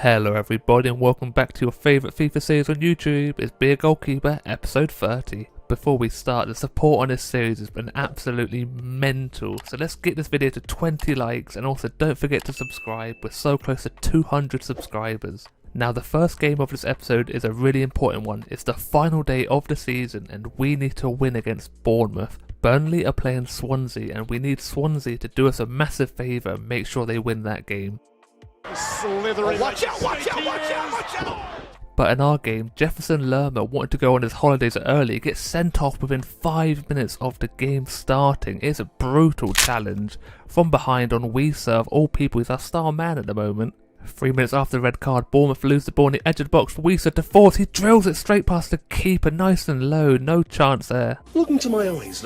Hello everybody and welcome back to your favourite FIFA series on YouTube. It's Be a Goalkeeper episode 30. Before we start, the support on this series has been absolutely mental, so let's get this video to 20 likes and also don't forget to subscribe. We're so close to 200 subscribers. Now the first game of this episode is a really important one. It's the final day of the season and we need to win against Bournemouth. Burnley are playing Swansea and we need Swansea to do us a massive favour and make sure they win that game. Watch out! But in our game, Jefferson Lerma wanted to go on his holidays early, gets sent off within 5 minutes of the game starting. It's a brutal challenge. From behind on We Serve, all people, he's our star man at the moment. 3 minutes after the red card, Bournemouth lose the ball on the edge of the box for Wieser to force. He drills it straight past the keeper, nice and low, no chance there. Look into my eyes.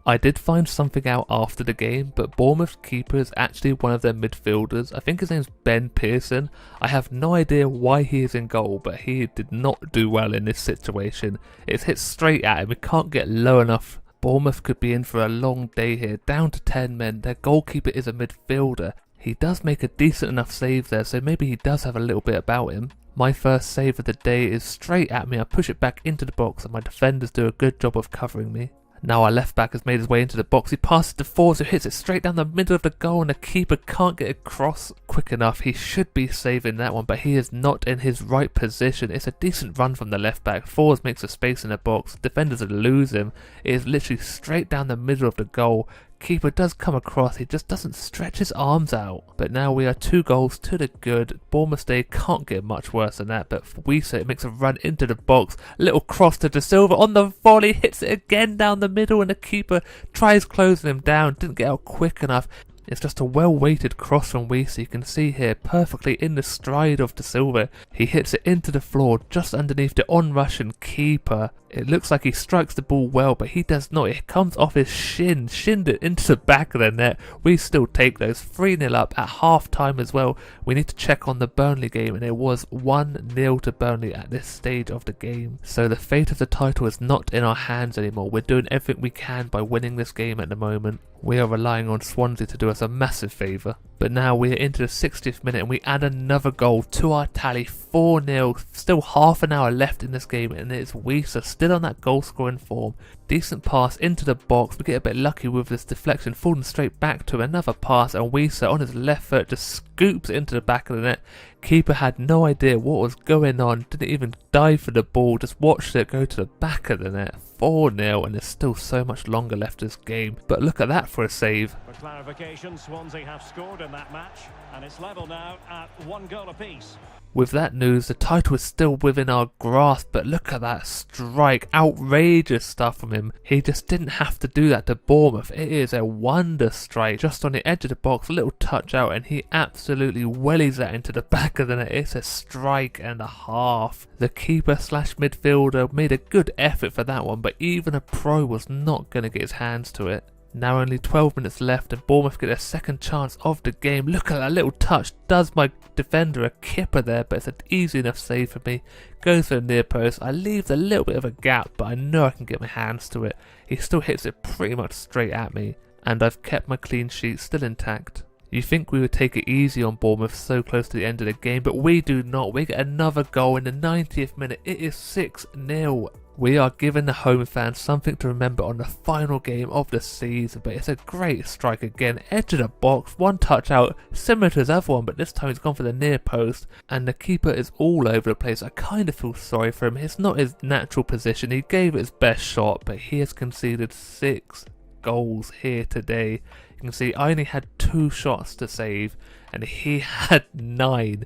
I did find something out after the game, but Bournemouth's keeper is actually one of their midfielders. I think his name's Ben Pearson. I have no idea why he is in goal, but he did not do well in this situation. It's hit straight at him, he can't get low enough. Bournemouth could be in for a long day here, down to 10 men. Their goalkeeper is a midfielder. He does make a decent enough save there, so maybe he does have a little bit about him. My first save of the day is straight at me. I push it back into the box and my defenders do a good job of covering me. Now our left back has made his way into the box. He passes to Forza, who hits it straight down the middle of the goal and the keeper can't get across quick enough. He should be saving that one, but he is not in his right position. It's a decent run from the left back. Forza makes a space in the box. Defenders lose him. It is literally straight down the middle of the goal. Keeper does come across, he just doesn't stretch his arms out. But now we are 2 goals to the good. Bournemouth Day can't get much worse than that, but for Wieser it makes a run into the box. Little cross to De Silva on the volley, hits it again down the middle and the keeper tries closing him down, didn't get out quick enough. It's just a well-weighted cross from Wieser. You can see here, perfectly in the stride of De Silva. He hits it into the floor, just underneath the on-Russian keeper. It looks like he strikes the ball well, but he does not. It comes off his shinned it into the back of the net. We still take those. 3-0 up at half-time as well. We need to check on the Burnley game, and it was 1-0 to Burnley at this stage of the game. So the fate of the title is not in our hands anymore. We're doing everything we can by winning this game at the moment. We are relying on Swansea to do us a massive favour. But now we are into the 60th minute and we add another goal to our tally, 4-0. Still half an hour left in this game and it's Wieser still on that goal scoring form. Decent pass into the box, we get a bit lucky with this deflection, falling straight back to another pass and Wieser on his left foot just scoops it into the back of the net. Keeper had no idea what was going on, didn't even dive for the ball, just watched it go to the back of the net. 4-0 and there's still so much longer left this game. But look at that for a save. For clarification, Swansea have scored in that match and it's level now at 1 goal apiece. With that news, the title is still within our grasp, but look at that strike. Outrageous stuff from him. He just didn't have to do that to Bournemouth. It is a wonder strike. Just on the edge of the box, a little touch out, and he absolutely wellies that into the back of the net. It's a strike and a half. The keeper slash midfielder made a good effort for that one, but even a pro was not going to get his hands to it. Now only 12 minutes left and Bournemouth get their second chance of the game. Look at that little touch. Does my defender a kipper there, but it's an easy enough save for me. Goes for the near post. I leave a little bit of a gap, but I know I can get my hands to it. He still hits it pretty much straight at me. And I've kept my clean sheet still intact. You think we would take it easy on Bournemouth so close to the end of the game, but we do not. We get another goal in the 90th minute. It is 6-0. We are giving the home fans something to remember on the final game of the season, but it's a great strike again. Edge of the box, one touch out, similar to his other one, but this time he's gone for the near post, and the keeper is all over the place. I kind of feel sorry for him. It's not his natural position. He gave it his best shot, but he has conceded 6 goals here today. You can see I only had 2 shots to save, and he had 9.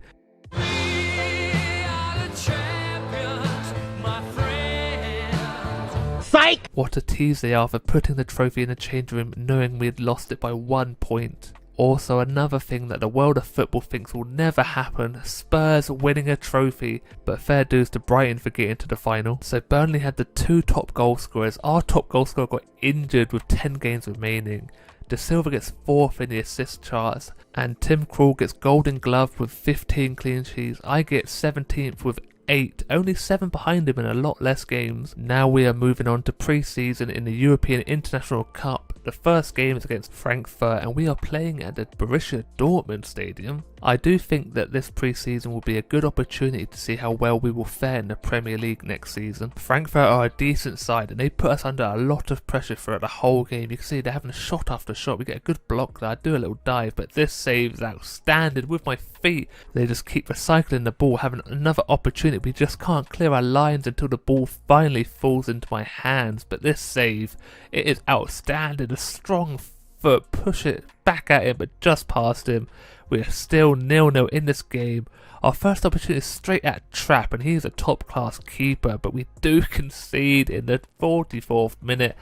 Psych! What a tease they are for putting the trophy in the change room knowing we had lost it by 1 point. Also another thing that the world of football thinks will never happen, Spurs winning a trophy, but fair dues to Brighton for getting to the final. So Burnley had the 2 top goal scorers. Our top goal scorer got injured with 10 games remaining. De Silva gets 4th in the assist charts and Tim Krul gets Golden Glove with 15 clean sheets. I get 17th with 8, only 7 behind him in a lot less games. Now we are moving on to pre-season in the European International Cup. The first game is against Frankfurt and we are playing at the Borussia Dortmund Stadium. I do think that this pre-season will be a good opportunity to see how well we will fare in the Premier League next season. Frankfurt are a decent side and they put us under a lot of pressure throughout the whole game. You can see they're having shot after shot. We get a good block there. I do a little dive, but this save is outstanding with my feet. They just keep recycling the ball, having another opportunity. We just can't clear our lines until the ball finally falls into my hands. But this save, it is outstanding. A strong foot, push it back at him, but just past him. We are still 0-0 in this game. Our first opportunity is straight at Trapp, and he's a top-class keeper, but we do concede in the 44th minute.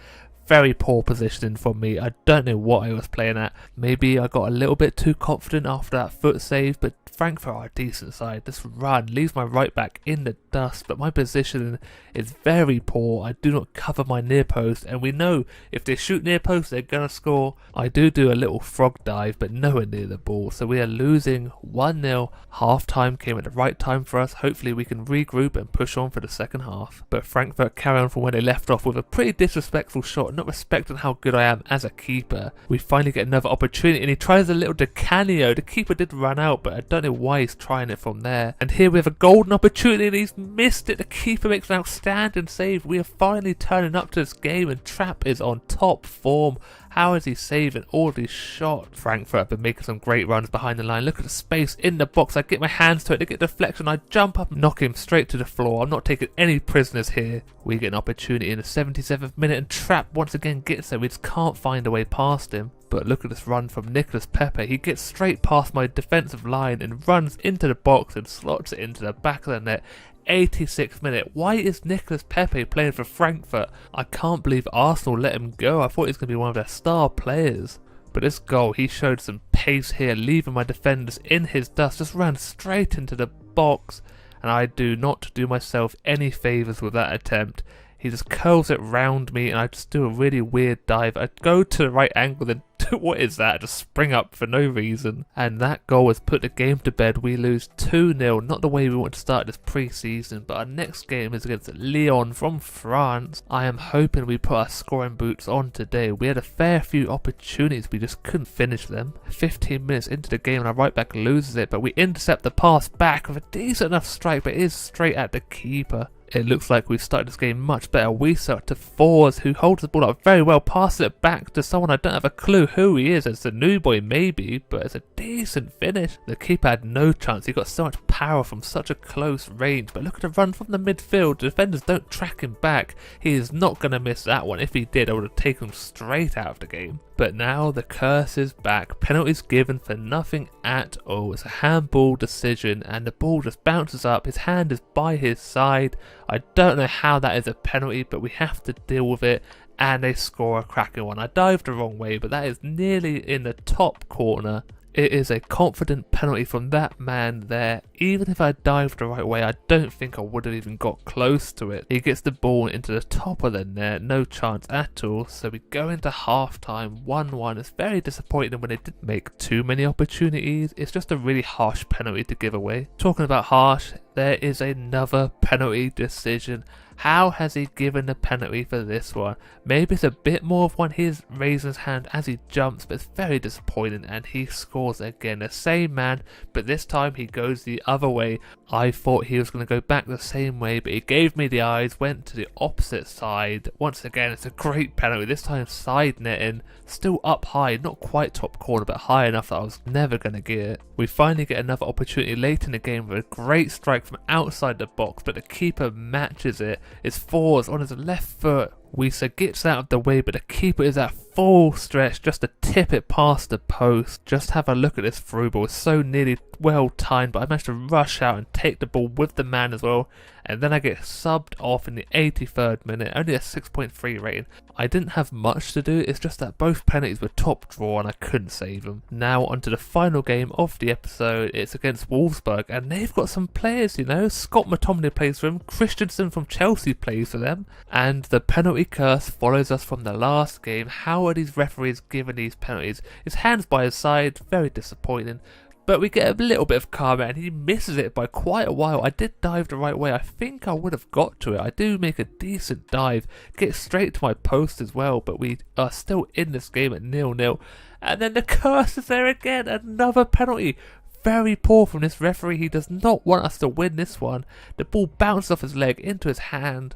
Very poor positioning from me. I don't know what I was playing at. Maybe I got a little bit too confident after that foot save, but Frankfurt are a decent side. This run leaves my right back in the dust, but my positioning is very poor. I do not cover my near post, and we know if they shoot near post, they're going to score. I do a little frog dive, but nowhere near the ball, so we are losing 1-0. Half time came at the right time for us. Hopefully we can regroup and push on for the second half. But Frankfurt carry on from where they left off with a pretty disrespectful shot, not respecting how good I am as a keeper. We finally get another opportunity, and he tries a little Di Canio. The keeper did run out, but I don't know why he's trying it from there. And here we have a golden opportunity, and he's missed it. The keeper makes an outstanding save. We are finally turning up to this game, and Trapp is on top form. How is he saving all these shots? Frankfurt have been making some great runs behind the line. Look at the space in the box. I get my hands to it. They get deflection. I jump up and knock him straight to the floor. I'm not taking any prisoners here. We get an opportunity in the 77th minute, and Trapp once again gets there. We just can't find a way past him. But look at this run from Nicolas Pepe. He gets straight past my defensive line and runs into the box and slots it into the back of the net. 86th minute. Why is Nicolas Pepe playing for Frankfurt? I can't believe Arsenal let him go. I thought he was going to be one of their star players. But this goal, he showed some pace here, leaving my defenders in his dust. Just ran straight into the box. And I do not do myself any favours with that attempt. He just curls it round me, and I just do a really weird dive. I go to the right angle, then what is that? I just spring up for no reason. And that goal has put the game to bed. We lose 2-0. Not the way we want to start this pre-season, but our next game is against Lyon from France. I am hoping we put our scoring boots on today. We had a fair few opportunities, we just couldn't finish them. 15 minutes into the game and our right back loses it, but we intercept the pass back with a decent enough strike, but it is straight at the keeper. It looks like we've started this game much better. We start to Fours, who holds the ball up very well, passes it back to someone I don't have a clue who he is. It's a new boy maybe, but it's a decent finish. The keeper had no chance. He got so much power from such a close range, but look at the run from the midfield. The defenders don't track him back. He is not going to miss that one. If he did, I would have taken him straight out of the game. But now the curse is back. Penalties given for nothing at all. It's a handball decision and the ball just bounces up. His hand is by his side. I don't know how that is a penalty, but we have to deal with it. And they score a cracking one. I dived the wrong way, but that is nearly in the top corner. It is a confident penalty from that man there. Even if I dived the right way, I don't think I would have even got close to it. He gets the ball into the top of the net, no chance at all. So we go into half time, 1-1. It's very disappointing when they didn't make too many opportunities. It's just a really harsh penalty to give away. Talking about harsh, there is another penalty decision. How has he given the penalty for this one? Maybe it's a bit more of one. He's raising his hand as he jumps, but it's very disappointing, and he scores again. The same man, but this time he goes the other way. I thought he was going to go back the same way, but he gave me the eyes, went to the opposite side. Once again, it's a great penalty. This time side netting, still up high, not quite top corner, but high enough that I was never going to get it. We finally get another opportunity late in the game with a great strike from outside the box, but the keeper matches it. It's Fours on his left foot. Wieser gets out of the way, but the keeper is at full stretch just to tip it past the post. Just have a look at this through ball. It's so nearly well timed, but I managed to rush out and take the ball with the man as well. And then I get subbed off in the 83rd minute, only a 6.3 rating. I didn't have much to do, it's just that both penalties were top draw and I couldn't save them. Now onto the final game of the episode. It's against Wolfsburg, and they've got some players, you know. Scott McTominay plays for them, Christensen from Chelsea plays for them, and the penalty curse follows us from the last game. How are these referees giving these penalties? His hands by his side, very disappointing. But we get a little bit of karma, and he misses it by quite a while. I did dive the right way. I think I would have got to it. I do make a decent dive, get straight to my post as well, but we are still in this game at 0-0. And then the curse is there again, another penalty. very poor from this referee. He does not want us to win this one. The ball bounced off his leg into his hand.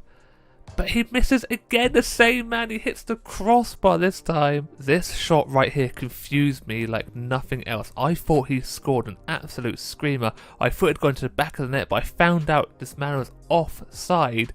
But he misses again, the same man. He hits the crossbar this time. This shot right here confused me like nothing else. I thought he scored an absolute screamer. I thought it had gone to the back of the net, but I found out this man was offside.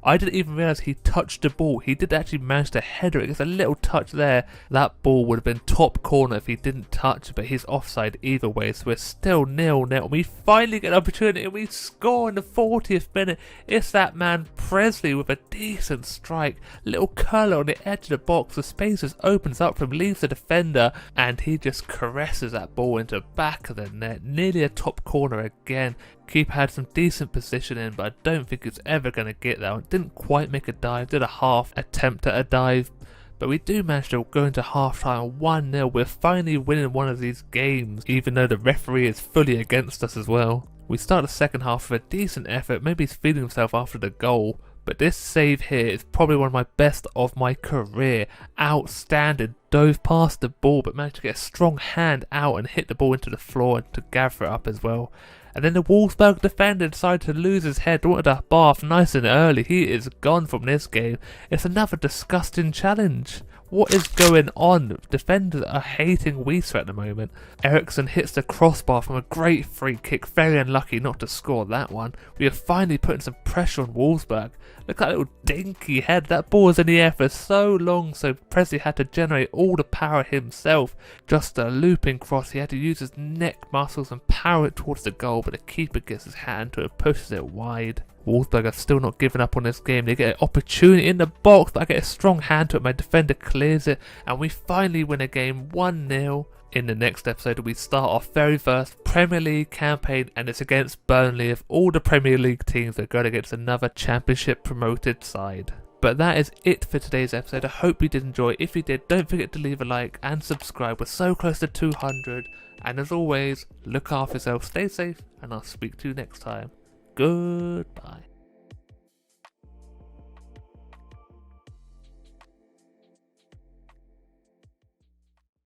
I didn't even realise he touched the ball. He did actually manage to header it. It's a little touch there. That ball would have been top corner if he didn't touch it, but he's offside either way. So we're still 0-0. We finally get an opportunity and we score in the 40th minute. It's that man Presley with a decent strike. Little curler on the edge of the box. The space just opens up for him, leaves the defender, and he just caresses that ball into the back of the net. Nearly a top corner again. Keeper had some decent position in, but I don't think it's ever going to get that one. Didn't quite make a dive, did a half attempt at a dive, but we do manage to go into half time 1-0. We're finally winning one of these games, even though the referee is fully against us as well. We start the second half with a decent effort. Maybe he's feeling himself after the goal, but this save here is probably one of my best of my career. Outstanding. Dove past the ball, but managed to get a strong hand out and hit the ball into the floor and to gather it up as well. And then the Wolfsburg defender decided to lose his head, wanted a bath nice and early. He is gone from this game. It's another disgusting challenge. What is going on? Defenders are hating Weiser at the moment. Eriksson hits the crossbar from a great free kick. Very unlucky not to score that one. We are finally putting some pressure on Wolfsburg. Look at that little dinky head. That ball was in the air for so long, so Presley had to generate all the power himself. Just a looping cross. He had to use his neck muscles and power it towards the goal, but the keeper gets his hand to it, pushes it wide. Wolfsburg are still not giving up on this game. They get an opportunity in the box, but I get a strong hand to it. My defender clears it, and we finally win a game 1-0. In the next episode, we start our very first Premier League campaign, and it's against Burnley. Of all the Premier League teams, we're going against another Championship promoted side. But that is it for today's episode. I hope you did enjoy. If you did, don't forget to leave a like and subscribe. We're so close to 200. And as always, look after yourself, stay safe, and I'll speak to you next time. Goodbye.